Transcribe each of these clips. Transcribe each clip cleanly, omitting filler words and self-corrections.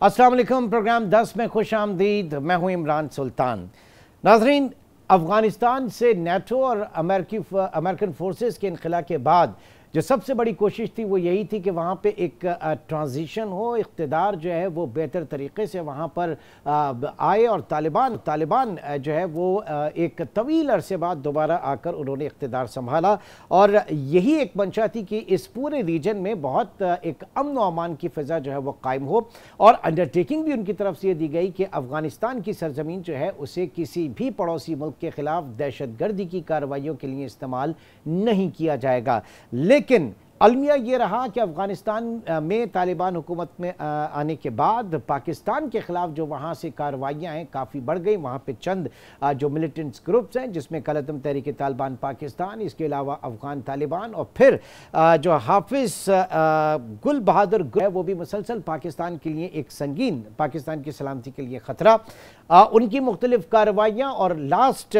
अस्सलाम वालेकुम। प्रोग्राम 10 में खुश आमदीद। मैं हूं इमरान सुल्तान। नाजरीन, अफगानिस्तान से नेटो और अमेरिकन फोर्सेस के इनखला के बाद जो सबसे बड़ी कोशिश थी वो यही थी कि वहाँ पे एक ट्रांजिशन हो, इक़्तिदार जो है वो बेहतर तरीके से वहाँ पर आए और तालिबान जो है वो एक तवील अरसे बाद दोबारा आकर उन्होंने इक़्तिदार संभाला। और यही एक मंशा थी कि इस पूरे रीजन में बहुत एक अमन व अमान की फ़िज़ा जो है वो कायम हो। और अंडरटेकिंग भी उनकी तरफ से ये दी गई कि अफ़गानिस्तान की सरजमीन जो है उसे किसी भी पड़ोसी मुल्क के ख़िलाफ़ दहशत गर्दी की कार्रवाइयों के लिए इस्तेमाल नहीं किया जाएगा। लेकिन अलमिया ये रहा कि अफ़गानिस्तान में तालिबान हुकूमत में आने के बाद पाकिस्तान के ख़िलाफ़ जो वहाँ से कार्रवाइयाँ हैं काफ़ी बढ़ गई। वहाँ पे चंद जो मिलिटेंट्स ग्रुप्स हैं जिसमें कलअदम तहरीक तालिबान पाकिस्तान, इसके अलावा अफ़गान तालिबान और फिर जो हाफिज़ गुल बहादुर है वो भी मुसलसल पाकिस्तान के लिए एक संगीन, पाकिस्तान की सलामती के लिए ख़तरा। उनकी मुख्तलिफ कार्रवाइयाँ और लास्ट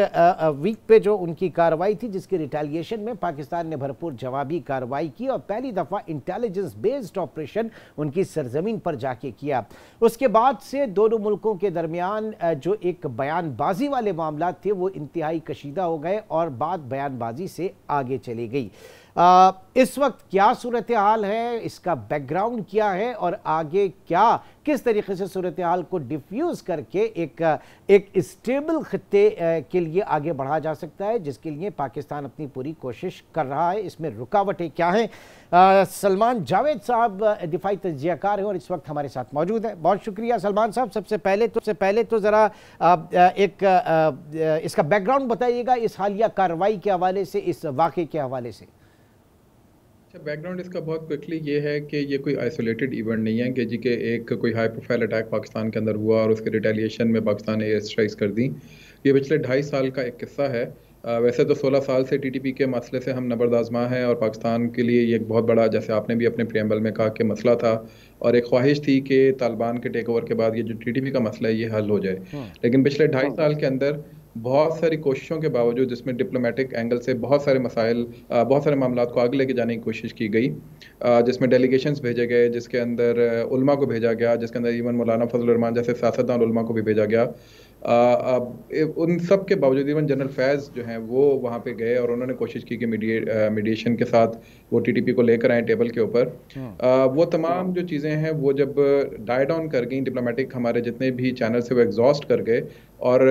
वीक पे जो उनकी कार्रवाई थी जिसकी रिटेलिएशन में पाकिस्तान ने भरपूर जवाबी कार्रवाई की और पहली दफ़ा इंटेलिजेंस बेस्ड ऑपरेशन उनकी सरजमीन पर जाके किया। उसके बाद से दोनों मुल्कों के दरमियान जो एक बयानबाजी वाले मामला थे वो इंतहाई कशीदा हो गए और बात बयानबाजी से आगे चली गई। इस वक्त क्या सूरत हाल है, इसका बैकग्राउंड क्या है और आगे क्या किस तरीके से सूरत हाल को डिफ्यूज़ करके एक स्टेबल खित्ते के लिए आगे बढ़ा जा सकता है, जिसके लिए पाकिस्तान अपनी पूरी कोशिश कर रहा है। इसमें रुकावटें क्या हैं? सलमान जावेद साहब दिफाई तज्जियाकार हैं और इस वक्त हमारे साथ मौजूद हैं। बहुत शुक्रिया सलमान साहब। सबसे पहले तो ज़रा इसका बैकग्राउंड बताइएगा इस हालिया कार्रवाई के हवाले से, इस वाक़े के हवाले से। बैकग्राउंड इसका बहुत क्विकली ये है कि ये कोई आइसोलेटेड इवेंट नहीं है कि जी के एक कोई हाई प्रोफाइल अटैक पाकिस्तान के अंदर हुआ और उसके रिटेलिएशन में पाकिस्तान ने एयर स्ट्राइक्स कर दी। ये पिछले 2.5 साल का एक किस्सा है। वैसे तो 16 साल से टीटीपी के मसले से हम नबरदाज़मा हैं और पाकिस्तान के लिए ये एक बहुत बड़ा, जैसे आपने भी अपने प्रियम्बल में कहा, कि मसला था और एक ख्वाहिश थी कि तालिबान के टेक ओवर के बाद ये जो टीटीपी का मसला है ये हल हो जाए। लेकिन पिछले 2.5 साल के अंदर बहुत सारी कोशिशों के बावजूद, जिसमें डिप्लोमेटिक एंगल से बहुत सारे मसाइल, बहुत सारे मामलों को आगे लेके जाने की कोशिश की गई, जिसमें डेलीगेशंस भेजे गए, जिसके अंदर उलमा को भेजा गया, जिसके अंदर इवन मौलाना फजल रहमान जैसे सियासतदान उलमा को भी भेजा गया। उन सब के बावजूद इवन जनरल फैज़ जो हैं वो वहाँ पे गए और उन्होंने कोशिश की कि मीडिएशन के साथ वो टीटीपी को लेकर आए टेबल के ऊपर। वो तमाम जो चीज़ें हैं वो जब डाई डाउन कर गई, डिप्लोमेटिक हमारे जितने भी चैनल से वो एग्जॉस्ट कर गए और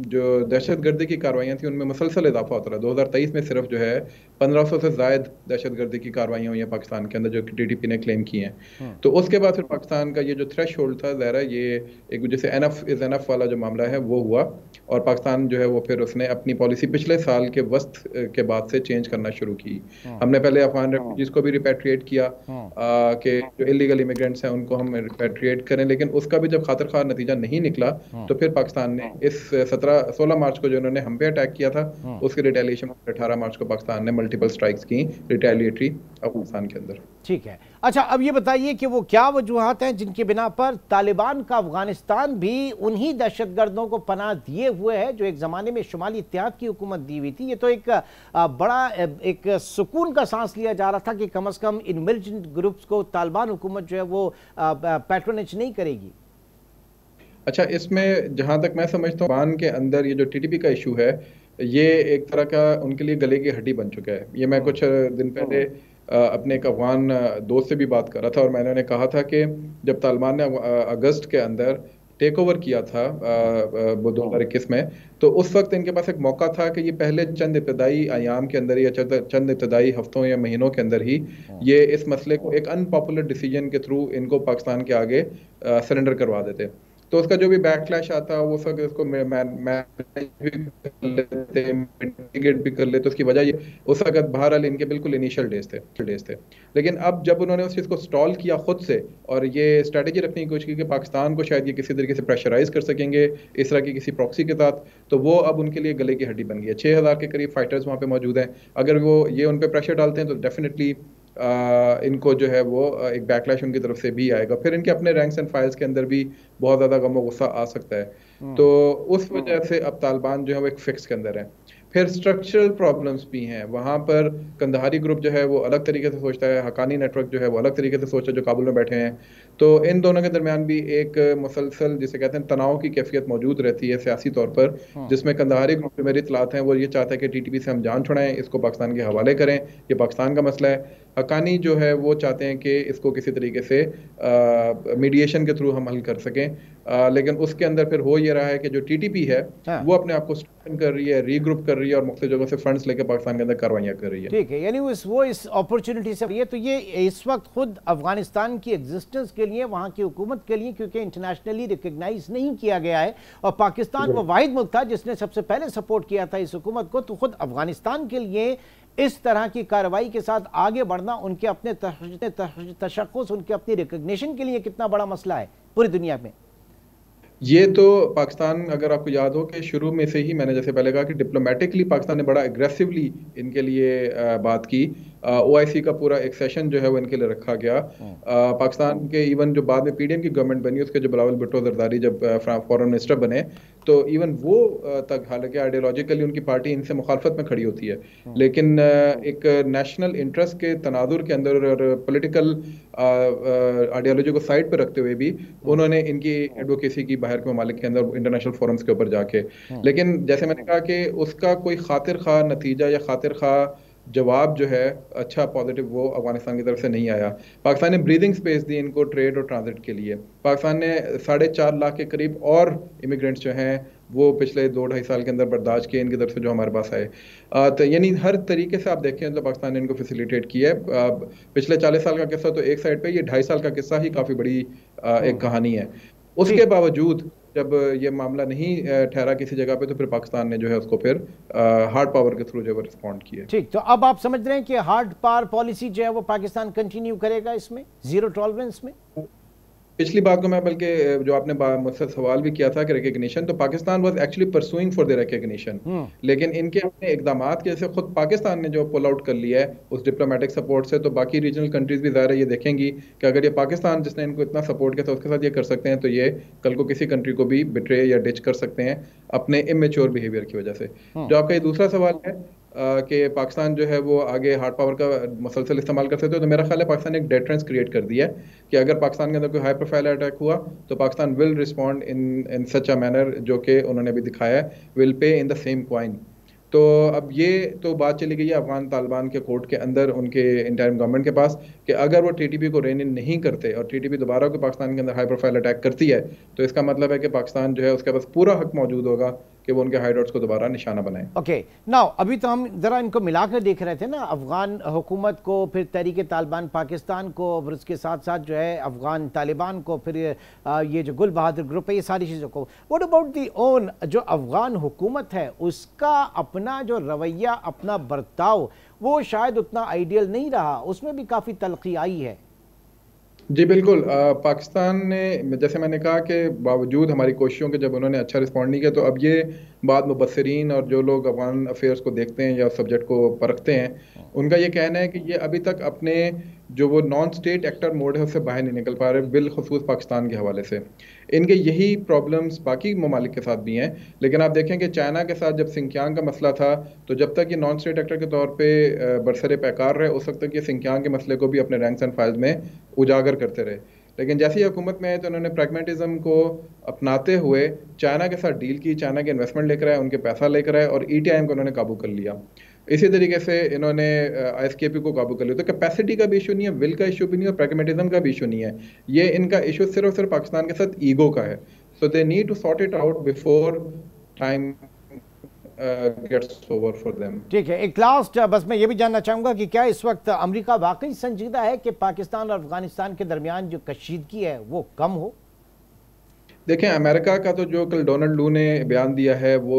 जो दहशतगर्दी की कार्रवाइयाँ थी उनमें मुसलसल इजाफा होता रहा। 2023 में सिर्फ जो है 1500 से ज़ायद दहशतगर्दी की कार्रवाइयाँ हुई हैं पाकिस्तान के अंदर जो कि टीटीपी ने क्लेम की हैं। तो उसके बाद फिर पाकिस्तान का ये जो थ्रेश होल्ड था, ज़ाहिर है ये एक जैसे एनफ इज़ एनफ वाला जो मामला है वो हुआ और पाकिस्तान जो है वो फिर उसने अपनी पॉलिसी पिछले साल के वस्त के बाद से चेंज करना शुरू की। हमने पहले अफगान रेफ्यूजीज को भी रिपैट्रिएट किया कि जो इलीगल इमिग्रेंट्स हैं उनको हम रिपैट्रिएट करें, लेकिन उसका भी जब खातिर ख़ार नतीजा नहीं निकला तो फिर पाकिस्तान ने इस 16 मार्च को जो उन्होंने हम पे अटैक किया था उसके रिटेलिएशन 18 मार्च को पाकिस्तान ने मल्टीपल स्ट्राइक्स की रिटेलिएटरी अफगानिस्तान के अंदर। ठीक है, अच्छा अब ये बताइए कि वो क्या वजूहात हैं जिनकी बिना पर तालिबान का अफगानिस्तान भी उन्हीं दहशतगर्दों को पनाह दिए हुए है जो एक ज़माने में शुमाली इत्तेहाद की हुकूमत दी हुई थी। ये तो एक बड़ा एक सुकून का सांस लिया जा रहा था कि कम से कम इन मिलिटेंट ग्रुप्स को तालिबान हुकूमत जो है वो पैट्रोनेज नहीं करेगी। अच्छा, इसमें जहाँ तक मैं समझता हूँ तालिबान के अंदर ये जो टीटीपी का इशू है ये एक तरह का उनके लिए गले की हड्डी बन चुका है। ये मैं कुछ दिन पहले अपने एक अफगान दोस्त से भी बात कर रहा था और मैंने उन्हें कहा था कि जब तालिबान ने अगस्त के अंदर टेक ओवर किया था वो 2021 में, तो उस वक्त इनके पास एक मौका था कि ये पहले चंद इब्तदाई अयाम के अंदर या चंद इब्तदाई हफ्तों या महीनों के अंदर ही ये इस मसले को एक अनपॉपुलर डिसीजन के थ्रू इनको पाकिस्तान के आगे सरेंडर करवा देते। तो उसका जो भी बैकलैश आता वो सब इसको मैनेज भी कर लेते, मिटिगेट भी कर लेते। उसकी वजह ये उस वक्त बहरहाल इनके बिल्कुल इनिशियल डेज थे। लेकिन अब जब उन्होंने उस चीज़ को स्टॉल किया खुद से और ये स्ट्रेटेजी रखने की कोशिश की कि पाकिस्तान को शायद ये किसी तरीके से प्रेशराइज कर सकेंगे इस तरह की किसी प्रॉक्सी के साथ, तो वो अब उनके लिए गले की हड्डी बन गई है। 6000 के करीब फाइटर्स वहाँ पे मौजूद हैं। अगर वो ये उन पर प्रेशर डालते हैं तो डेफिनेटली इनको जो है वो एक बैकलैश उनकी तरफ से भी आएगा। फिर इनके अपने रैंक्स एंड फाइल्स के अंदर भी बहुत ज़्यादा गम और गुस्सा आ सकता है। तो उस वजह से अब तालिबान जो है वो एक फिक्स के अंदर है। फिर स्ट्रक्चरल प्रॉब्लम्स भी हैं वहाँ पर। कंधारी ग्रुप जो है वो अलग तरीके से सोचता है, हकानी नेटवर्क जो है वो अलग तरीके से सोचता है जो काबुल में बैठे हैं। तो इन दोनों के दरमियान भी एक मुसलसल जिसे कहते हैं तनाव की कैफियत मौजूद रहती है सियासी तौर पर, जिसमें कंधारी ग्रुप में मेरी इतलात हैं वो ये चाहता है कि टीटीपी से हम जान छुड़ाएं, इसको पाकिस्तान के हवाले करें, ये पाकिस्तान का मसला है। हकानी जो है वो चाहते हैं कि इसको किसी तरीके से मीडिएशन के थ्रू हम हल कर सकें। लेकिन उसके अंदर फिर हो ये रहा है कि जो टीटीपी है हाँ। वो अपने आप को स्ट्रेंथन कर रही है, रीग्रुप कर रही है और मुख्तलिफ जगहों से फंड्स लेकर पाकिस्तान के अंदर कार्रवाइयां कर रही है। ठीक है, यानी वो इस अपॉर्चुनिटी से ये तो ये इस वक्त खुद अफगानिस्तान की एग्जिस्टेंस के लिए, वहाँ की हुकूमत के लिए, क्योंकि इंटरनेशनली रिकग्नाइज नहीं किया गया है और पाकिस्तान वो वाहिद मुल्क था जिसने सबसे पहले सपोर्ट किया था इस हुकूमत को, तो खुद अफगानिस्तान के लिए इस तरह की कार्रवाई के साथ आगे बढ़ना उनके अपने तशख्खुस, उनके अपनी रिकग्निशन के लिए कितना बड़ा मसला है पूरी दुनिया में। ये तो पाकिस्तान, अगर आपको याद हो कि शुरू में से ही मैंने जैसे पहले कहा कि डिप्लोमेटिकली पाकिस्तान ने बड़ा एग्रेसिवली इनके लिए बात की। ओआईसी का पूरा एक सेशन जो है वो इनके लिए रखा गया। पाकिस्तान के इवन जो बाद में पीडीएम की गवर्नमेंट बनी उसके जो बिलावल भुट्टो जरदारी जब फॉरेन मिनिस्टर बने, तो इवन वो तक, हालांकि आइडियोलॉजिकली उनकी पार्टी इनसे मुखालफत में खड़ी होती है, लेकिन एक नेशनल इंटरेस्ट के तनाजुर के अंदर और पॉलिटिकल आइडियोलॉजी को साइड पर रखते हुए भी उन्होंने इनकी एडवोकेसी की बाहर के ममालिक के अंदर इंटरनेशनल फोरम्स के ऊपर जाके। लेकिन जैसे मैंने कहा कि उसका कोई खातिर खा नतीजा या खातिर खा जवाब जो है अच्छा पॉजिटिव वो अफगानिस्तान की तरफ से नहीं आया। पाकिस्तान ने ब्रीदिंग स्पेस दी इनको ट्रेड और ट्रांजिट के लिए। पाकिस्तान ने 4.5 लाख के करीब और इमिग्रेंट्स जो हैं वो पिछले 2-2.5 साल के अंदर बर्दाश्त किए इनकी तरफ से जो हमारे पास आए। तो यानी हर तरीके से आप देखें तो पाकिस्तान ने इनको फैसिलिटेट किया है। पिछले 40 साल का किस्सा तो एक साइड पे, ये 2.5 साल का किस्सा ही काफ़ी बड़ी एक कहानी है। उसके बावजूद जब ये मामला नहीं ठहरा किसी जगह पे, तो फिर पाकिस्तान ने जो है उसको फिर हार्ड पावर के थ्रू जो है रिस्पॉन्ड किया। ठीक, तो अब आप समझ रहे हैं कि हार्ड पावर पॉलिसी जो है वो पाकिस्तान कंटिन्यू करेगा इसमें, जीरो टॉलरेंस में। पिछली बात को मैं, बल्कि जो आपने मुझसे सवाल भी किया था कि रिकग्निशन, तो Pakistan was actually pursuing for the recognition, लेकिन इनके अपने इकदामात के जैसे खुद पाकिस्तान ने जो पुल आउट कर लिया है उस डिप्लोमेटिक सपोर्ट से, तो बाकी रीजनल कंट्रीज भी ज़ाहिर है ये देखेंगी कि अगर ये पाकिस्तान जिसने इनको इतना सपोर्ट किया था उसके साथ ये कर सकते हैं, तो ये कल को किसी कंट्री को भी बिट्रे या डिच कर सकते हैं अपने इमेच्योर बिहेवियर की वजह से। जो आपका ये दूसरा सवाल है कि पाकिस्तान जो है वो आगे हार्ड पावर का मसलसल इस्तेमाल कर सकते हो, तो मेरा ख्याल है पाकिस्तान ने एक डेटरेंस क्रिएट कर दिया है कि अगर पाकिस्तान के अंदर कोई हाई प्रोफाइल अटैक हुआ तो Pakistan will respond in such a manner, जो कि उन्होंने भी दिखाया है, will pay in the same coin. तो अब ये तो बात चली गई है अफगान तालिबान के कोर्ट के अंदर, उनके इंटरिम गवर्नमेंट के पास, कि अगर वो टीटीपी को रेन इन नहीं करते और टीटीपी दोबारा को पाकिस्तान के अंदर हाई प्रोफाइल अटैक करती है, तो इसका मतलब है कि पाकिस्तान जो है उसके पास पूरा हक मौजूद होगा कि वो उनके हाइडआउट्स को दोबारा निशाना बनाए। ओके, नाउ अभी तो हम जरा इनको मिलाकर देख रहे थे ना, अफगान हुकूमत को, फिर तहरीक तालिबान पाकिस्तान को, और उसके साथ साथ जो है अफगान तालिबान को, फिर ये जो गुल बहादुर ग्रुप है, ये सारी चीज़ों को। व्हाट अबाउट दी ओन जो अफगान हुकूमत है उसका अपना जो रवैया, अपना बर्ताव, वो शायद उतना आइडियल नहीं रहा, उसमें भी काफ़ी तलखी आई है। जी बिल्कुल। पाकिस्तान ने, जैसे मैंने कहा कि बावजूद हमारी कोशिशों के जब उन्होंने अच्छा रिस्पॉन्ड नहीं किया, तो अब ये बात मुबस्सिरीन और जो लोग अफगान अफेयर्स को देखते हैं या सब्जेक्ट को परखते हैं, उनका ये कहना है कि ये अभी तक अपने जो वो नॉन स्टेट एक्टर मोड है उससे बाहर नहीं निकल पा रहे, बिलखुसूस पाकिस्तान के हवाले से। इनके यही प्रॉब्लम्स बाकी ममालिक के साथ भी हैं, लेकिन आप देखें कि चाइना के साथ जब सिंकियांग का मसला था, तो जब तक ये नॉन स्टेट एक्टर के तौर पे बरसरे पैकार रहे, उस वक्त तक ये सिंकियांग के मसले को भी अपने रैंक्स एंड फाइल्स में उजागर करते रहे। लेकिन जैसे ही हुकूमत में आए तो उन्होंने प्रैग्मेटिज्म को अपनाते हुए चाइना के साथ डील की, चाइना के इन्वेस्टमेंट लेकर आए, उनके पैसा लेकर आए और ईटीआईएम को उन्होंने काबू कर लिया। इसी तरीके से इन्होंने आईएसकेपी को काबू कर लिया। तो कैपेसिटी का भी इशू नहीं है, विल का इशू भी नहीं है, और प्रैग्मेटिज्म का भी इशू नहीं है। ये इनका इशू सिर्फ और सिर्फ पाकिस्तान के साथ ईगो का है। So they need to sort it out before time gets over for them. ठीक है, एक लास्ट बस मैं ये भी जानना चाहूंगा कि क्या इस वक्त अमेरिका वाकई संजीदा है कि पाकिस्तान और अफगानिस्तान के दरमियान जो कशीदगी है वो कम हो? देखें, अमेरिका का तो जो कल डोनाल्ड लू ने बयान दिया है वो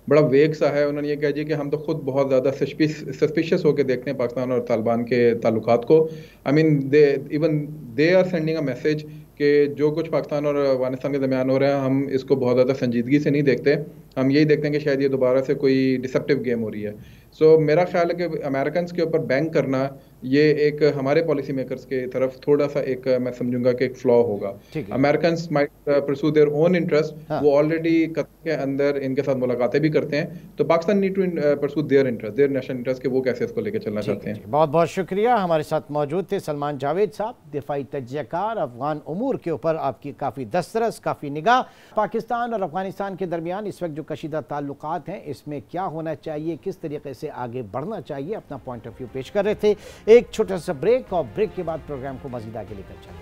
बड़ा वेग सा है। उन्होंने ये कह दिया कि हम तो खुद बहुत ज़्यादा सस्पिशियस होकर देखते हैं पाकिस्तान और तालिबान के ताल्लुकात को। I mean they are sending a message कि जो कुछ पाकिस्तान और अफगानिस्तान के दरमियान हो रहा है, हम इसको बहुत ज़्यादा संजीदगी से नहीं देखते। हम यही देखते हैं कि शायद ये दोबारा से कोई डिसेप्टिव गेम हो रही है। सो मेरा ख्याल है कि अमेरिकन के ऊपर बैंक करना ये एक हमारे पॉलिसी मेकर्स के तरफ थोड़ा सा एक मैं समझूंगा कि एक फ्लॉ होगा। American might pursue their own interest, वो ऑलरेडी कतर के अंदर इनके साथ मुलाकातें भी करते हैं, तो Pakistan need to pursue their interest, their national interest, के वो कैसे इसको लेकर चलना चाहते हैं। बहुत बहुत शुक्रिया। हमारे साथ मौजूद थे सलमान जावेद साहब, दिफाई तज्जियाकार, अफगान उमूर के ऊपर आपकी काफ़ी दस्तरस, काफ़ी निगाह। पाकिस्तान और अफगानिस्तान के दरमियान इस वक्त जो कशीदा ताल्लुकात हैं, इसमें क्या होना चाहिए, किस तरीके से आगे बढ़ना चाहिए, अपना पॉइंट ऑफ व्यू पेश कर रहे थे। एक छोटा सा ब्रेक, और ब्रेक के बाद प्रोग्राम को मज़ीद आगे लेकर चलें।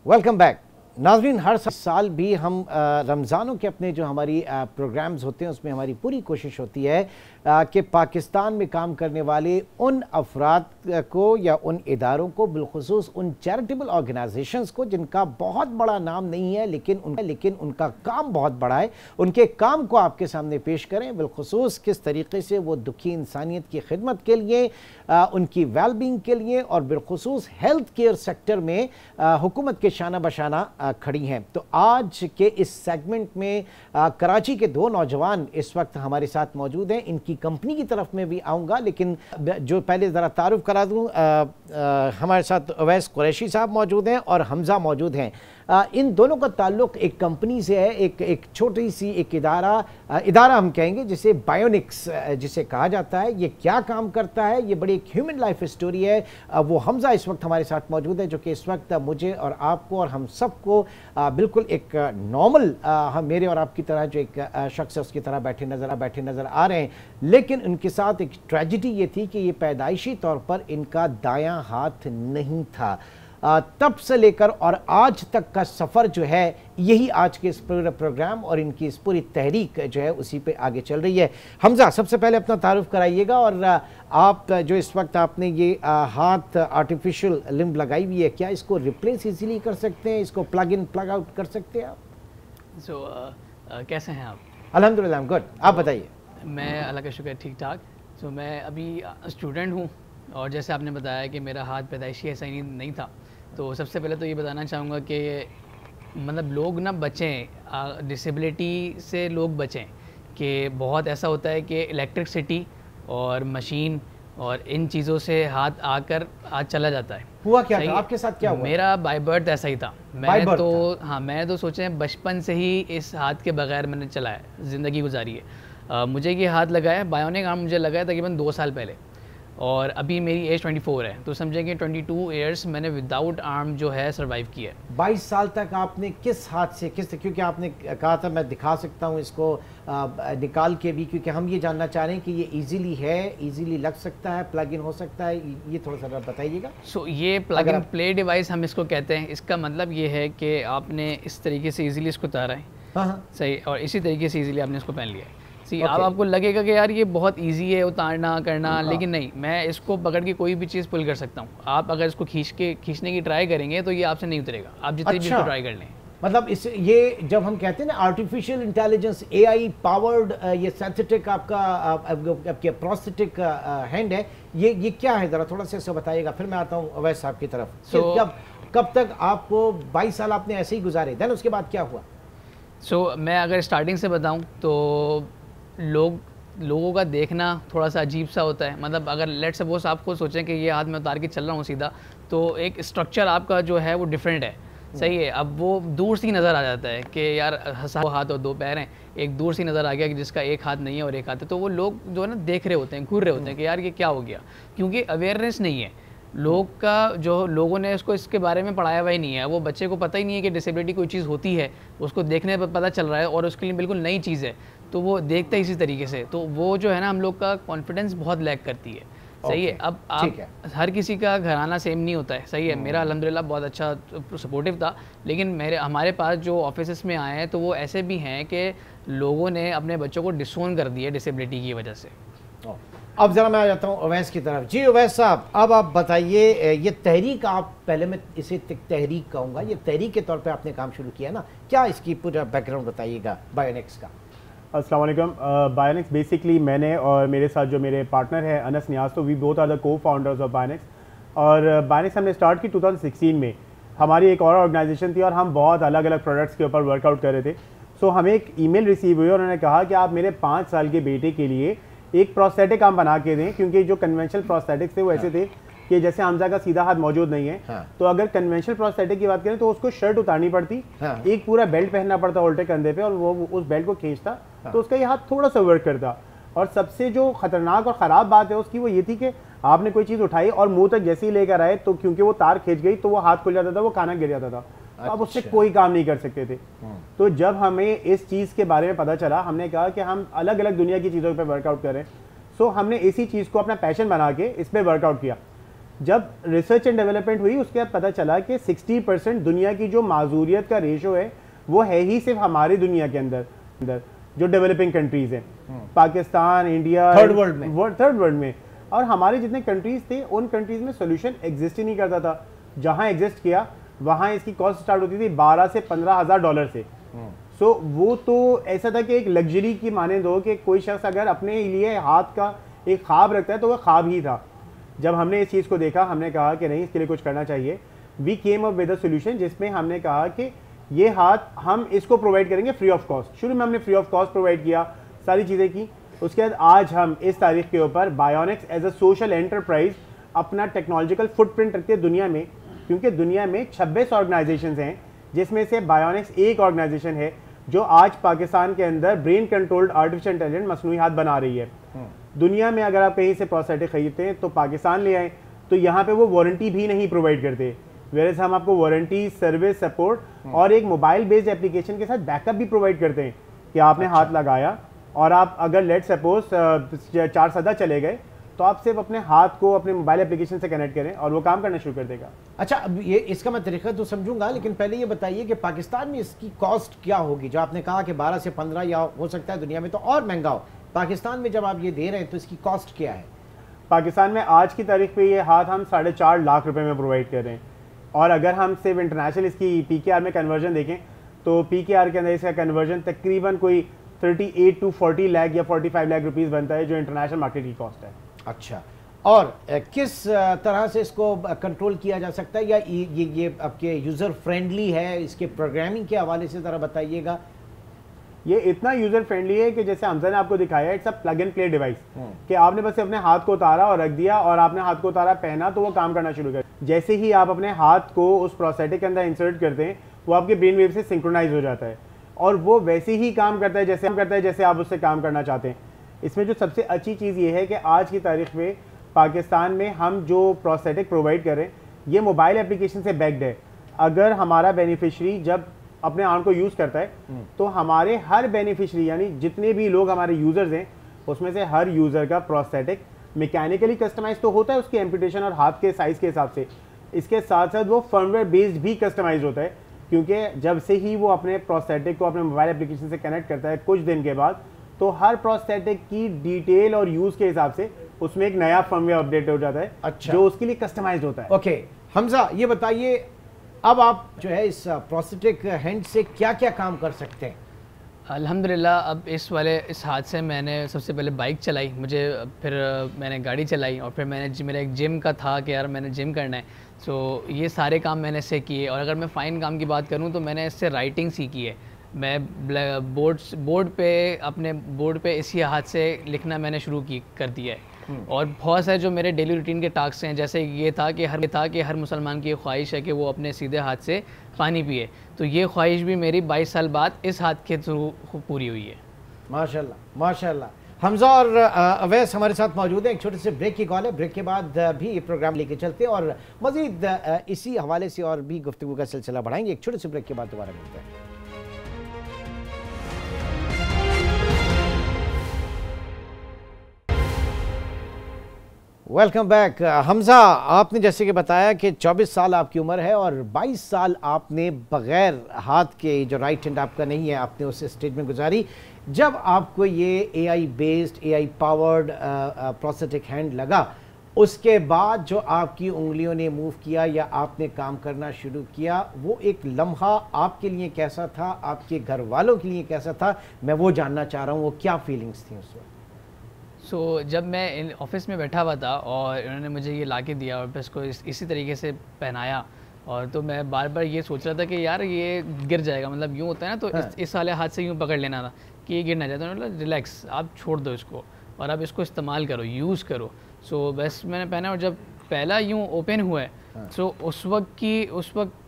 वेलकम बैक नाज़रीन। हर साल भी हम रमज़ानों के अपने जो हमारी प्रोग्राम्स होते हैं, उसमें हमारी पूरी कोशिश होती है कि पाकिस्तान में काम करने वाले उन अफराद को या उन इदारों को, बिलखुसूस उन चैरिटेबल ऑर्गेनाइजेशंस को जिनका बहुत बड़ा नाम नहीं है लेकिन उनका काम बहुत बड़ा है, उनके काम को आपके सामने पेश करें। बिलखुसूस किस तरीके से वो दुखी इंसानियत की खिदमत के लिए, उनकी वेलबींग के लिए और बिलखुसूस हेल्थ केयर सेक्टर में हुकूमत के शाना बशाना खड़ी हैं। तो आज के इस सेगमेंट में कराची के दो नौजवान इस वक्त हमारे साथ मौजूद हैं। इनकी कंपनी की तरफ में भी आऊँगा, लेकिन जो पहले ज़रा तारुफ करा दूँ, हमारे साथ अवैस कुरैशी साहब मौजूद हैं और हमज़ा मौजूद हैं। इन दोनों का ताल्लुक़ एक कंपनी से है, एक छोटी सी एक इदारा हम कहेंगे जिसे बायोनिक्स जिसे कहा जाता है। ये क्या काम करता है, ये बड़ी एक ह्यूमन लाइफ स्टोरी है। वो हमज़ा इस वक्त हमारे साथ मौजूद है, जो कि इस वक्त मुझे और आपको और हम सबको बिल्कुल एक नॉर्मल, हम मेरे और आपकी तरह जो एक शख्स है उसकी तरह बैठे नज़र आ रहे हैं। लेकिन उनके साथ एक ट्रेजिडी ये थी कि ये पैदाइशी तौर पर इनका दायां हाथ नहीं था। तब से लेकर और आज तक का सफ़र जो है, यही आज के इस पूरे प्रोग्राम और इनकी इस पूरी तहरीक जो है उसी पे आगे चल रही है। हमज़ा, सबसे पहले अपना तारुफ कराइएगा, और आप जो इस वक्त आपने ये हाथ आर्टिफिशियल लिम्ब लगाई हुई है, क्या इसको रिप्लेस इजीली कर सकते हैं, इसको प्लग इन प्लग आउट कर सकते हैं आप? कैसे हैं आप? अल्हम्दुलिल्लाह गुड, आप बताइए। मैं अल्लाह का शुक्र ठीक ठाक। मैं अभी स्टूडेंट हूँ, और जैसे आपने बताया कि मेरा हाथ पैदाइशी ऐसा ही नहीं था, तो सबसे पहले तो ये बताना चाहूँगा कि मतलब लोग ना बचें, डिसेबिलिटी से लोग बचें, कि बहुत ऐसा होता है कि इलेक्ट्रिसिटी और मशीन और इन चीज़ों से हाथ आकर आज चला जाता है। हुआ क्या था आपके साथ, क्या हुआ? मेरा बाय बर्थ ऐसा ही था। मैं तो सोचे बचपन से ही इस हाथ के बगैर मैंने चलाया, ज़िंदगी गुजारी है। मुझे ये हाथ लगाया, बायोनिक आर्म मुझे लगाया तकरीबन 2 साल पहले, और अभी मेरी एज 24 है, तो समझे कि 22 ईयर्स मैंने विदाउट आर्म जो है सर्वाइव किया है। 22 साल तक आपने किस हाथ से, क्योंकि आपने कहा था मैं दिखा सकता हूँ इसको निकाल के भी, क्योंकि हम ये जानना चाह रहे हैं कि ये इजीली लग सकता है, प्लग इन हो सकता है, ये थोड़ा सा बताइएगा। ये प्लग इन प्ले डिवाइस हम इसको कहते हैं। इसका मतलब ये है कि आपने इस तरीके से ईजिली इसको उतारा है, सही, और इसी तरीके से ईजिली आपने इसको पहन लिया है। अब आपको लगेगा कि यार ये बहुत इजी है उतारना करना, लेकिन नहीं, मैं इसको पकड़ के कोई भी चीज़ पुल कर सकता हूँ। आप अगर इसको खींचने की ट्राई करेंगे तो ये आपसे नहीं उतरेगा, आप जितनी भी इसको ट्राई कर लें। मतलब इस ये जब हम कहते हैं ना आर्टिफिशियल इंटेलिजेंस, AI पावर्ड, ये सिंथेटिक आपके प्रोस्थेटिक हैंड है, ये क्या है, ज़रा थोड़ा सा इसको बताइएगा, फिर मैं आता हूँ अवैस साहब की तरफ। कब तक आपको 22 साल आपने ऐसे ही गुजारे, देन उसके बाद क्या हुआ? मैं अगर स्टार्टिंग से बताऊँ तो लोगों का देखना थोड़ा सा अजीब सा होता है। मतलब अगर लेट सपोज आपको सोचें कि ये हाथ में उतार के चल रहा हूँ सीधा, तो एक स्ट्रक्चर आपका जो है वो डिफरेंट है, सही है। अब वो दूर से ही नज़र आ जाता है कि यार दो हाथ और 2 पैर हैं, एक दूर से नज़र आ गया कि जिसका एक हाथ नहीं है और एक हाथ है, तो वो लोग जो है ना देख रहे होते हैं, घूर रहे होते हैं कि यार ये क्या हो गया, क्योंकि अवेयरनेस नहीं है लोगों ने इसको इसके बारे में पढ़ाया हुआ ही नहीं है। वो बच्चे को पता ही नहीं है कि डिसेबिलिटी कोई चीज़ होती है, उसको देखने पर पता चल रहा है और उसके लिए बिल्कुल नई चीज़ है, तो वो देखता है इसी तरीके से, तो वो जो है ना हम लोग का कॉन्फिडेंस बहुत लैक करती है, सही है। अब आप हर किसी का घराना सेम नहीं होता है, सही है। मेरा अल्हम्दुलिल्लाह बहुत अच्छा सपोर्टिव था, लेकिन हमारे पास जो ऑफिस में आए हैं तो वो ऐसे भी हैं कि लोगों ने अपने बच्चों को डिसोन कर दिया डिसेबिलिटी की वजह से। अब ज़रा मैं आ जाता हूँ अवैस की तरफ। जी अवैस साहब, अब आप बताइए, ये तहरीक, आप पहले मैं इसे तहरीक कहूँगा, ये तहरीक के तौर पे आपने काम शुरू किया ना, क्या इसकी पूरा बैकग्राउंड बताइएगा बायोनिक्स का? अस्सलाम वालेकुम। बायोनिक्स बेसिकली मैंने और मेरे साथ जो मेरे पार्टनर है अनस नियाज, तो वी बोथ आर द को फाउंडर्स ऑफ बायोनिक्स। और बायोनिक्स हमने स्टार्ट की 2016 में। हमारी एक और ऑर्गेनाइजेशन थी और हम बहुत अलग अलग प्रोडक्ट्स के ऊपर वर्कआउट कर रहे थे। सो हमें एक ईमेल रिसीव हुई और उन्होंने कहा कि आप मेरे 5 साल के बेटे के लिए एक प्रोस्थेटिक आप बना के दें, क्योंकि जो कन्वेंशनल प्रोस्थेटिक्स थे वो ऐसे थे कि जैसे हमजा का सीधा हाथ मौजूद नहीं है, तो अगर कन्वेंशनल प्रोस्थेटिक की बात करें तो उसको शर्ट उतारनी पड़ती, एक पूरा बेल्ट पहनना पड़ता उल्टे कंधे पे, और वो उस बेल्ट को खींचता तो उसका ये हाथ थोड़ा सा वर्क करता। और सबसे जो खतरनाक और ख़राब बात है उसकी वो ये थी कि आपने कोई चीज़ उठाई और मुंह तक जैसे ही लेकर आए तो क्योंकि वो तार खींच गई तो वो हाथ खुल जाता था, वो खाना गिर जाता था, तो आप उससे कोई काम नहीं कर सकते थे। तो जब हमें इस चीज़ के बारे में पता चला, हमने कहा कि हम अलग अलग दुनिया की चीज़ों पर वर्कआउट करें। सो हमने इसी चीज़ को अपना पैशन बना के इस पर वर्कआउट किया। जब रिसर्च एंड डेवलपमेंट हुई उसके बाद पता चला कि 60% दुनिया की जो माजूरियत का रेशो है वो है ही सिर्फ हमारी दुनिया के अंदर जो डेवलपिंग कंट्रीज हैं, पाकिस्तान, इंडिया, थर्ड वर्ल्ड में। और हमारे जितने कंट्रीज थे उन कंट्रीज में सोल्यूशन एग्जिस्ट ही नहीं करता था। जहां एग्जिस्ट किया वहां इसकी कॉस्ट स्टार्ट होती थी 12 से 15 हज़ार डॉलर से। सो वो तो ऐसा था कि एक लग्जरी की माने दो कि कोई शख्स अगर अपने लिए हाथ का एक ख्वाब रखता है तो वह ख्वाब ही था। जब हमने इस चीज़ को देखा हमने कहा कि नहीं, इसके लिए कुछ करना चाहिए। We came up with a solution जिसमें हमने कहा कि ये हाथ हम इसको प्रोवाइड करेंगे फ्री ऑफ कॉस्ट। शुरू में हमने फ्री ऑफ कॉस्ट प्रोवाइड किया, सारी चीज़ें की। उसके बाद आज हम इस तारीख के ऊपर bionics as a social enterprise अपना टेक्नोलॉजिकल फुटप्रिंट रखते हैं दुनिया में, क्योंकि दुनिया में 26 ऑर्गेनाइजेशंस हैं जिसमें से बायोनिक्स एक ऑर्गेनाइजेशन है जो आज पाकिस्तान के अंदर ब्रेन कंट्रोल्ड आर्टिफिशियल इंटेलिजेंस मसनूई हाथ बना रही है। दुनिया में अगर आप कहीं से प्रोस्थेटिक खरीदते हैं तो पाकिस्तान ले आए तो यहाँ पे वो वारंटी भी नहीं प्रोवाइड करते, वेरएज़ हम आपको वारंटी, सर्विस, सपोर्ट और एक मोबाइल बेस्ड एप्लीकेशन के साथ बैकअप भी प्रोवाइड करते हैं कि आपने हाथ लगाया और आप अगर लेट सपोज 4 सदा चले गए तो आप सिर्फ अपने हाथ को अपने मोबाइल एप्लीकेशन से कनेक्ट करें और वो काम करना शुरू कर देगा। अच्छा, अब ये इसका मैं तरीका तो समझूंगा, लेकिन पहले ये बताइए कि पाकिस्तान में इसकी कॉस्ट क्या होगी? जो आपने कहा कि 12 से 15 या हो सकता है दुनिया में तो और महंगा हो, पाकिस्तान में जब आप ये दे रहे हैं तो इसकी कॉस्ट क्या है? पाकिस्तान में आज की तारीख पे ये हाथ हम 4.5 लाख रुपए में प्रोवाइड कर रहे हैं। और अगर हम सिर्फ इंटरनेशनल इसकी पीकेआर में कन्वर्जन देखें तो पीकेआर के अंदर इसका कन्वर्जन तकरीबन कोई 38 to 40 लाख या 45 लाख रुपीस बनता है, जो इंटरनेशनल मार्केट की कॉस्ट है। अच्छा, और किस तरह से इसको कंट्रोल किया जा सकता है, या ये आपके यूज़र फ्रेंडली है? इसके प्रोग्रामिंग के हवाले से ज़रा बताइएगा। ये इतना यूजर फ्रेंडली है कि जैसे हमजा ने आपको दिखाया, it's a plug and play device कि आपने बस अपने हाथ को उतारा और रख दिया और आपने हाथ को उतारा, पहना तो वो काम करना शुरू कर। जैसे ही आप अपने हाथ को उस प्रोस्थेटिक के अंदर इंसर्ट करते हैं वो आपके ब्रेन वेव से सिंक्रोनाइज हो जाता है और वो वैसे ही काम करता है जैसे आप उससे काम करना चाहते हैं। इसमें जो सबसे अच्छी चीज़ ये है कि आज की तारीख में पाकिस्तान में हम जो प्रोस्थेटिक प्रोवाइड करें ये मोबाइल एप्लीकेशन से बैक्ड है। अगर हमारा बेनिफिशरी जब अपने आर्म को यूज़ करता है तो हमारे हर बेनिफिशरी यानी जितने भी लोग हमारे यूज़र्स हैं उसमें से हर यूज़र का प्रोस्थेटिक मैकेनिकली कस्टमाइज तो होता है उसके एम्पुटेशन और हाथ के साइज़ के हिसाब से, इसके साथ साथ वो फर्मवेयर बेस्ड भी कस्टमाइज होता है, क्योंकि जब से ही वो अपने प्रोस्थेटिक को अपने मोबाइल एप्लीकेशन से कनेक्ट करता है कुछ दिन के बाद तो हर प्रोस्थेटिक की डिटेल और यूज़ के हिसाब से उसमें एक नया फर्मवेयर अपडेट हो जाता है। अच्छा। जो उसके लिए कस्टमाइज होता है। ओके हमजा, ये बताइए अब आप जो है इस प्रोस्थेटिक हैंड से क्या क्या काम कर सकते हैं? अल्हम्दुलिल्लाह अब इस हाथ से मैंने सबसे पहले बाइक चलाई, मुझे फिर मैंने गाड़ी चलाई और फिर मेरा एक जिम का था कि यार मैंने जिम करना है, सो ये सारे काम मैंने इससे किए। और अगर मैं फ़ाइन काम की बात करूँ तो मैंने इससे राइटिंग सीखी है। मैं अपने बोर्ड पे इसी हाथ से लिखना मैंने शुरू कर दिया है। और बहुत सारे जो मेरे डेली रूटीन के टास्क हैं, जैसे ये था कि हर मुसलमान की ख्वाहिश है कि वो अपने सीधे हाथ से पानी पिए, तो ये ख्वाहिश भी मेरी 22 साल बाद इस हाथ के थ्रू पूरी हुई है। माशाल्लाह माशाल्लाह। हमजा और अवैस हमारे साथ मौजूद हैं। एक छोटे से ब्रेक की कॉल है, ब्रेक के बाद भी ये प्रोग्राम लेके चलते हैं और मज़ीद इसी हवाले से और भी गुफ्तगू का सिलसिला बढ़ाएंगे। एक छोटे से ब्रेक के बाद दोबारा मिलते हैं। Welcome back. हमजा, आपने जैसे कि बताया कि 24 साल आपकी उम्र है और 22 साल आपने बग़ैर हाथ के, जो राइट हैंड आपका नहीं है, आपने उस स्टेज में गुजारी जब आपको ये AI based, AI powered prosthetic hand लगा। उसके बाद जो आपकी उंगलियों ने मूव किया या आपने काम करना शुरू किया, वो एक लम्हा आपके लिए कैसा था, आपके घर वालों के लिए कैसा था, मैं वो जानना चाह रहा हूँ। वो क्या फीलिंग्स थी उस वक्त? जब मैं ऑफिस में बैठा हुआ था और इन्होंने मुझे ये ला के दिया और फिर इसको इसी तरीके से पहनाया, और तो मैं बार बार ये सोच रहा था कि यार ये गिर जाएगा, मतलब यूँ होता है ना, तो इस वाले हाथ से यूँ पकड़ लेना था कि ये गिर ना जाए। तो मतलब रिलैक्स, आप छोड़ दो इसको और आप इसको इस्तेमाल करो, यूज़ करो। सो बस मैंने पहना और जब पहला यूँ ओपन हुआ है सो उस वक्त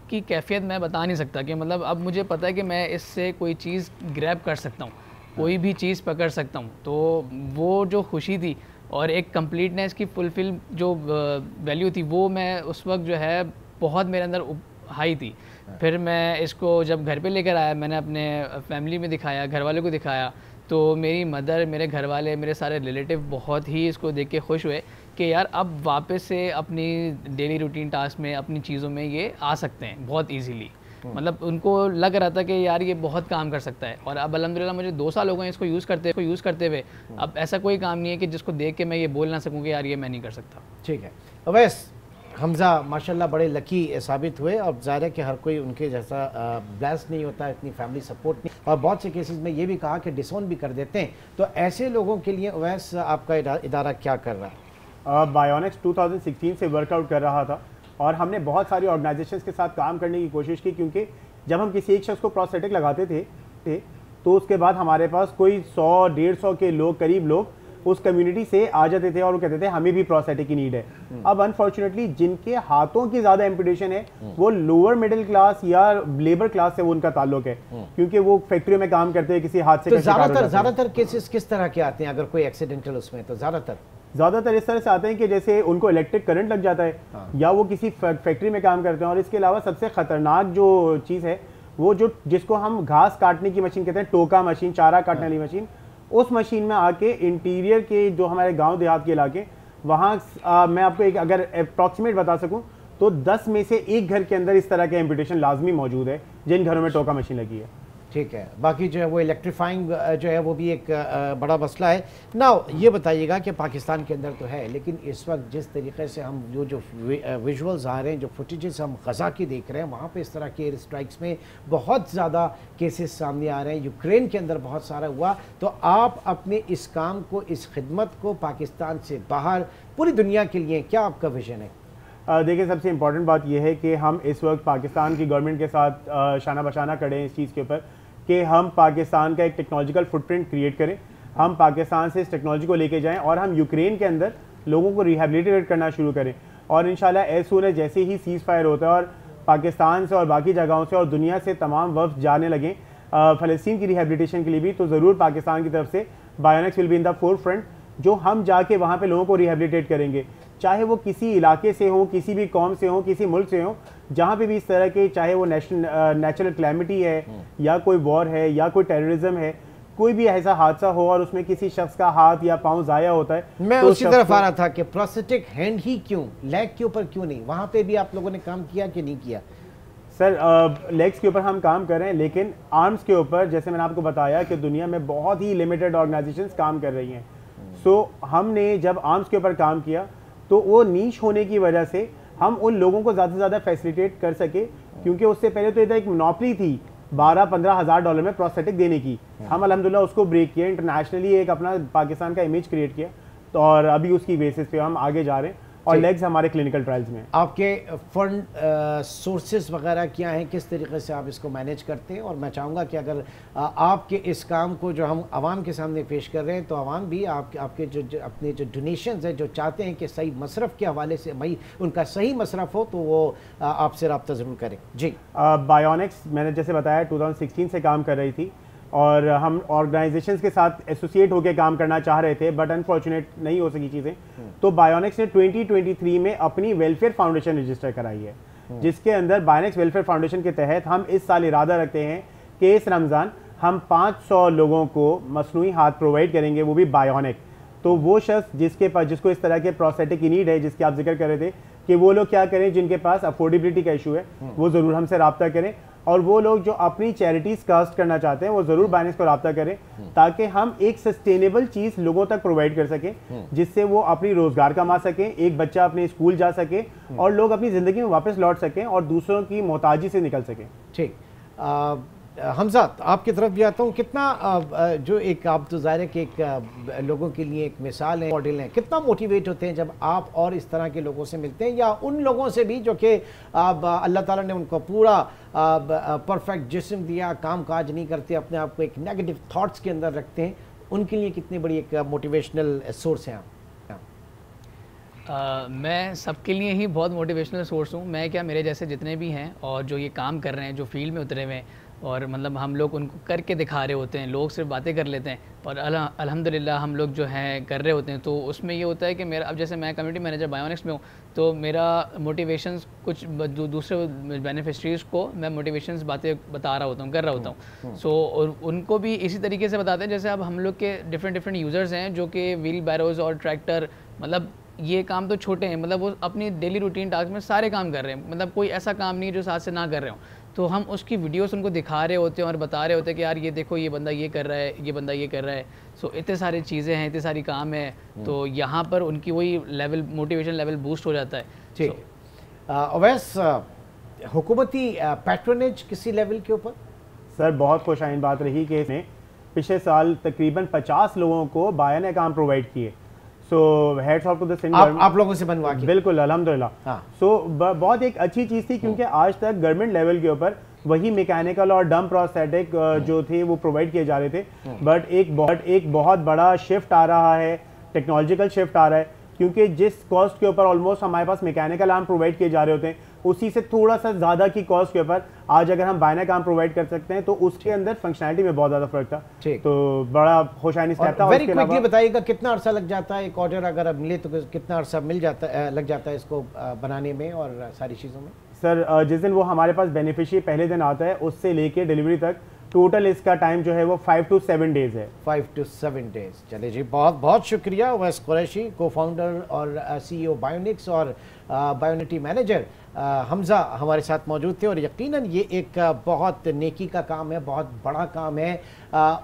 की कैफियत मैं बता नहीं सकता कि मतलब अब मुझे पता है कि मैं इससे कोई चीज़ ग्रैब कर सकता हूँ, कोई भी चीज़ पकड़ सकता हूँ। तो वो जो खुशी थी और एक कंप्लीटनेस की फुलफिल जो वैल्यू थी वो मैं उस वक्त जो है बहुत मेरे अंदर हाई थी। फिर मैं इसको जब घर पे लेकर आया, मैंने अपने फैमिली में दिखाया, घर वालों को दिखाया, तो मेरी मदर, मेरे घर वाले, मेरे सारे रिलेटिव बहुत ही इसको देख के खुश हुए कि यार अब वापस से अपनी डेली रूटीन टास्क में, अपनी चीज़ों में ये आ सकते हैं बहुत इजीली। मतलब उनको लग रहा था कि यार ये बहुत काम कर सकता है। और अब अल्हम्दुलिल्लाह मुझे 2 साल हो गए इसको यूज़ करते हुए। अब ऐसा कोई काम नहीं है कि जिसको देख के मैं ये बोल ना सकूँ कि यार ये मैं नहीं कर सकता। ठीक है अवैस, हमज़ा माशाल्लाह बड़े लकी साबित हुए। अब ज़ाहिर है कि हर कोई उनके जैसा ब्लेस्ड नहीं होता, इतनी फैमिली सपोर्ट नहीं, और बहुत से केसेस में ये भी कहा कि डिसोन भी कर देते हैं। तो ऐसे लोगों के लिए अवैस आपका इदारा क्या कर रहा है? बायोनिक्स 2016 से वर्कआउट कर रहा था और हमने बहुत सारी ऑर्गेनाइजेशंस के साथ काम करने की कोशिश की, क्योंकि जब हम किसी एक शख्स को प्रोस्थेटिक लगाते थे तो उसके बाद हमारे पास कोई 100-150 के लोग, करीब लोग उस कम्युनिटी से आ जाते थे और वो कहते थे हमें भी प्रोस्थेटिक की नीड है। अब अनफॉर्चुनेटली जिनके हाथों की ज़्यादा एम्पुटेशन है वो लोअर मिडिल क्लास या लेबर क्लास से वो उनका ताल्लुक है, क्योंकि वो फैक्ट्री में काम करते हैं, किसी हादसे तो ज़्यादातर केसेस किस तरह के आते हैं? अगर कोई एक्सीडेंटल उसमें, तो ज़्यादातर इस तरह से आते हैं कि जैसे उनको इलेक्ट्रिक करंट लग जाता है या वो किसी फैक्ट्री में काम करते हैं। और इसके अलावा सबसे ख़तरनाक जो चीज़ है वो जिसको हम घास काटने की मशीन कहते हैं, टोका मशीन, चारा काटने वाली मशीन, उस मशीन में आके इंटीरियर के जो हमारे गांव देहात के इलाके, वहाँ मैं आपको एक अगर अप्रॉक्सीमेट बता सकूं तो 10 में से 1 घर के अंदर इस तरह के एम्पुटेशन लाजमी मौजूद है जिन घरों में टोका मशीन लगी है। ठीक है, बाकी जो है वो इलेक्ट्रीफाइंग जो है वो भी एक बड़ा मसला है। नाउ ये बताइएगा कि पाकिस्तान के अंदर तो है, लेकिन इस वक्त जिस तरीके से हम जो विजुअल्स आ रहे हैं, जो फुटेजेस हम गज़ा की देख रहे हैं, वहाँ पे इस तरह के एयर स्ट्राइक्स में बहुत ज़्यादा केसेस सामने आ रहे हैं। यूक्रेन के अंदर बहुत सारा हुआ। तो आप अपने इस काम को, इस खिदमत को पाकिस्तान से बाहर पूरी दुनिया के लिए क्या आपका विजन है? देखिए, सबसे इम्पॉर्टेंट बात यह है कि हम इस वक्त पाकिस्तान की गवर्नमेंट के साथ शाना बशाना करें इस चीज़ के ऊपर कि हम पाकिस्तान का एक टेक्नोलॉजिकल फुटप्रिंट क्रिएट करें, हम पाकिस्तान से इस टेक्नोलॉजी को लेके जाएं और हम यूक्रेन के अंदर लोगों को रिहेबिलिटेट करना शुरू करें। और इंशाल्लाह एज सून एज जैसे ही सीज़ फायर होता है और पाकिस्तान से और बाकी जगहों से और दुनिया से तमाम वफ्द जाने लगें फ़लस्तीन की रिहेबिलिटेशन के लिए भी, तो ज़रूर पाकिस्तान की तरफ से bionics will be in the four front, जो हम जाके वहाँ पे लोगों को रिहेबिलिटेट करेंगे, चाहे वो किसी इलाके से हो, किसी भी कौम से हो, किसी मुल्क से हो, जहाँ पे भी इस तरह के, चाहे वो नेचुरल क्लैमिटी है या कोई वॉर है या कोई टेररिज्म है, कोई भी ऐसा हादसा हो और उसमें किसी शख्स का हाथ या पाँव ज़ाया होता है। मैं तो उसी तरफ आ रहा था कि प्रोस्थेटिक हैंड ही क्यों, लेग के ऊपर क्यों नहीं? वहाँ पे भी आप लोगों ने काम किया कि नहीं किया? सर, लेग्स के ऊपर हम काम कर रहे हैं, लेकिन आर्म्स के ऊपर जैसे मैंने आपको बताया कि दुनिया में बहुत ही लिमिटेड ऑर्गेनाइजेशंस काम कर रही हैं। सो हमने जब आर्म्स के ऊपर काम किया तो वो नीश होने की वजह से हम उन लोगों को ज़्यादा से ज़्यादा फैसिलिटेट कर सके, क्योंकि उससे पहले तो इधर एक मोनोपोली थी 12-15 हज़ार डॉलर में प्रोस्थेटिक देने की। हम अल्हम्दुलिल्लाह उसको ब्रेक किया, इंटरनेशनली एक अपना पाकिस्तान का इमेज क्रिएट किया, तो और अभी उसकी बेसिस पे हम आगे जा रहे हैं और लेग्स हमारे क्लिनिकल ट्रायल्स में। आपके फंड सोर्सेज वगैरह क्या हैं, किस तरीके से आप इसको मैनेज करते हैं? और मैं चाहूँगा कि अगर आपके इस काम को जो हम आवाम के सामने पेश कर रहे हैं, तो आवाम भी आपके जो अपने जो डोनेशंस हैं, जो चाहते हैं कि सही मसरफ़ के हवाले से भाई उनका सही मसरफ़ हो, तो वो आपसे रब्ता ज़रूर करें। जी, बायोनिक्स मैंने जैसे बताया 2016 से काम कर रही थी और हम ऑर्गेनाइजेशंस के साथ एसोसिएट होकर काम करना चाह रहे थे, बट अनफॉर्चुनेट नहीं हो सकी चीज़ें। तो बायोनिक्स ने 2023 में अपनी वेलफेयर फाउंडेशन रजिस्टर कराई है, जिसके अंदर बायोनिक्स वेलफेयर फाउंडेशन के तहत हम इस साल इरादा रखते हैं कि इस रमज़ान हम 500 लोगों को मसनूई हाथ प्रोवाइड करेंगे, वो भी बायोनिक। तो वो शख्स जिसको इस तरह के प्रोस्थेटिक की नीड है, जिसकी आप जिक्र कर रहे थे, कि वो लोग क्या करें, जिनके पास अफोर्डेबिलिटी का इशू है, वो ज़रूर हमसे रब्ता करें। और वो लोग जो अपनी चैरिटीज़ कास्ट करना चाहते हैं, वो ज़रूर बायोनिक्स को रब्ता करें, ताकि हम एक सस्टेनेबल चीज़ लोगों तक प्रोवाइड कर सकें, जिससे वो अपनी रोज़गार कमा सकें, एक बच्चा अपने स्कूल जा सके और लोग अपनी ज़िंदगी में वापस लौट सकें और दूसरों की मोहताजी से निकल सकें। ठीक। हमजा आपकी तरफ भी आता हूँ, कितना जो एक आप तो ज़ाहिर है कि एक लोगों के लिए एक मिसाल है, मॉडल है, कितना मोटिवेट होते हैं जब आप और इस तरह के लोगों से मिलते हैं, या उन लोगों से भी जो कि अल्लाह ताला ने उनको पूरा परफेक्ट जिस्म दिया, काम काज नहीं करते, अपने आप को एक नेगेटिव थाट्स के अंदर रखते हैं, उनके लिए कितनी बड़ी एक मोटिवेशनल सोर्स है आप? मैं सबके लिए ही बहुत मोटिवेशनल सोर्स हूँ। मैं क्या, मेरे जैसे जितने भी हैं और जो ये काम कर रहे हैं, जो फील्ड में उतरे हुए हैं, और मतलब हम लोग उनको करके दिखा रहे होते हैं, लोग सिर्फ बातें कर लेते हैं और अल्हम्दुलिल्लाह हम लोग जो हैं कर रहे होते हैं। तो उसमें ये होता है कि मेरा, अब जैसे मैं कम्युनिटी मैनेजर बायोनिक्स में हूँ, तो मेरा मोटिवेशंस कुछ दूसरे बेनिफिशरीज़ को मैं मोटिवेशंस बातें बता रहा होता हूँ, कर रहा होता हूँ। सो और उनको भी इसी तरीके से बताते हैं, जैसे अब हम लोग के डिफरेंट यूज़र्स हैं जो कि व्हील बैरोज़ और ट्रैक्टर, मतलब ये काम तो छोटे हैं, मतलब वो अपनी डेली रूटीन टास्क में सारे काम कर रहे हैं, मतलब कोई ऐसा काम नहीं है जो साथ से ना कर रहे हो। तो हम उसकी वीडियोस उनको दिखा रहे होते हैं और बता रहे होते हैं कि यार ये देखो, ये बंदा ये कर रहा है, ये बंदा ये कर रहा है। सो इतने सारी चीज़ें हैं, इतने सारी काम है, तो यहाँ पर उनकी वही लेवल, मोटिवेशन लेवल बूस्ट हो जाता है। ठीक। अवैस, हुकूमती पैट्रोनेज किसी लेवल के ऊपर? सर बहुत खुशाइन बात रही कि इसने पिछले साल तकरीबन 50 लोगों को बाया ने काम प्रोवाइड किए। So hats off to the Sindh आप लोगों से बनवा के? बिल्कुल अल्हम्दुलिल्लाह। सो बहुत एक अच्छी चीज़ थी, क्योंकि आज तक गवर्नमेंट लेवल के ऊपर वही मैकेनिकल और डम प्रोस्थेटिक जो थे वो प्रोवाइड किए जा रहे थे, बट एक बहुत बड़ा शिफ्ट आ रहा है, टेक्नोलॉजिकल शिफ्ट आ रहा है, क्योंकि जिस कॉस्ट के ऊपर ऑलमोस्ट हमारे पास मैकेनिकल आर्म प्रोवाइड किए जा रहे होते हैं, उसी से थोड़ा सा ज़्यादा की कॉस्ट के ऊपर आज अगर हम बायना काम प्रोवाइड कर सकते हैं, तो उसके अंदर फंक्शनैलिटी में बहुत ज़्यादा फर्क था। तो बड़ा खुशाइनी स्टेप था। वेरी क्विकली बताइएगा, कितना अर्सा लग जाता है एक ऑर्डर अगर अब मिले, तो कितना अर्सा लग जाता है इसको बनाने में और सारी चीज़ों में? सर जिस दिन वो हमारे पास बेनिफिशियरी पहले दिन आता है, उससे लेके डिलीवरी तक टोटल इसका टाइम जो है वो 5 to 7 डेज़ है। 5 to 7 डेज़। चलिए जी, बहुत बहुत शुक्रिया अवैस कुरैशी, को फाउंडर और CEO बायोनिक्स और बायोनिटी मैनेजर हमजा हमारे साथ मौजूद थे। और यकीनन ये एक बहुत नेकी का काम है, बहुत बड़ा काम है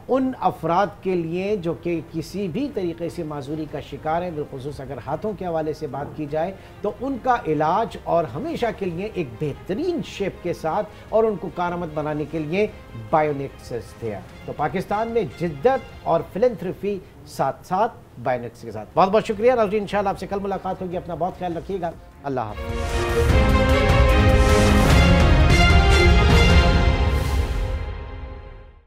उन अफराद के लिए जो कि किसी भी तरीके से माजूरी का शिकार हैं, बिलखुसूस अगर हाथों के हवाले से बात की जाए तो उनका इलाज और हमेशा के लिए एक बेहतरीन शेप के साथ और उनको कारआमद बनाने के लिए बायोनिक्स थे। तो पाकिस्तान में जिद्दत और फिलैंथ्रोपी साथ साथ बायोनिक्स के साथ। बहुत बहुत शुक्रिया नाज़रीन, इंशाल्लाह आपसे कल मुलाकात होगी। अपना बहुत ख्याल रखिएगा। अल्लाह हाफ़िज़।